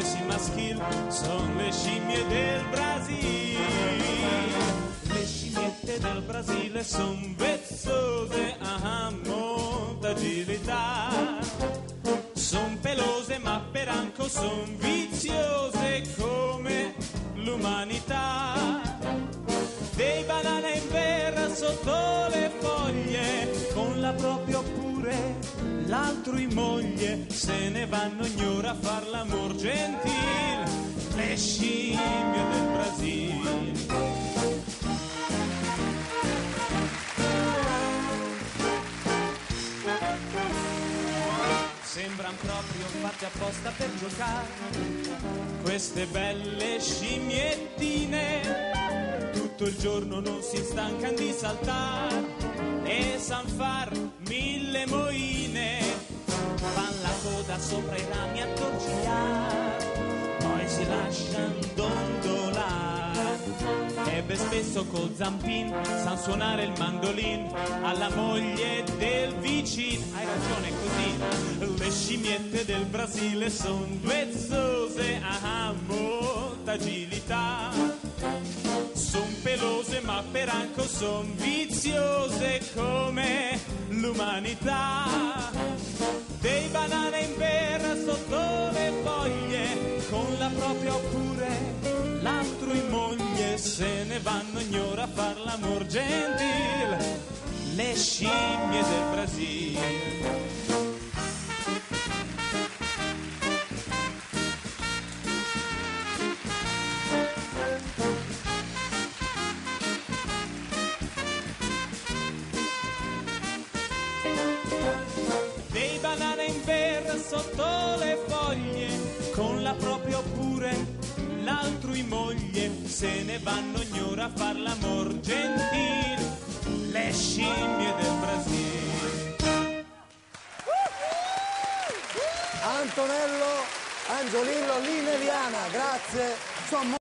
sessi maschili, son le scimmie del Brasile. Le scimmiette del Brasile son vezzose, molta agilità. Son pelose ma per anco son viziose come l'umanità. Dei banane in terra sotto le foglie, con la propria oppure l'altro in moglie, se ne vanno ognora a far l'amor gentil, le scimmie del Brasile. Sembran proprio fatte apposta per giocare, queste belle scimmiettine, tutto il giorno non si stancan di saltare e san far 1000 moine, fan la coda sopra i rami a torcigliare, poi si lascian dondolare e ben spesso col zampin san suonare il mandolin alla moglie del vicino. Hai ragione, così le scimmiette del Brasile son vezzose, molta agilità. Son pelose ma per anco son viziose come l'umanità. Dei banane in terra sotto le foglie, con la propria oppure l'altro in moglie, se ne vanno ognora a far l'amor gentil, le scimmie del Brasile. Dei banane in terra sotto le foglie, con la propria oppure l'altro in moglie, se ne vanno ognora a far l'amor gentil, le scimmie del Brasile. Antonello Angiolillo Lineliana, grazie.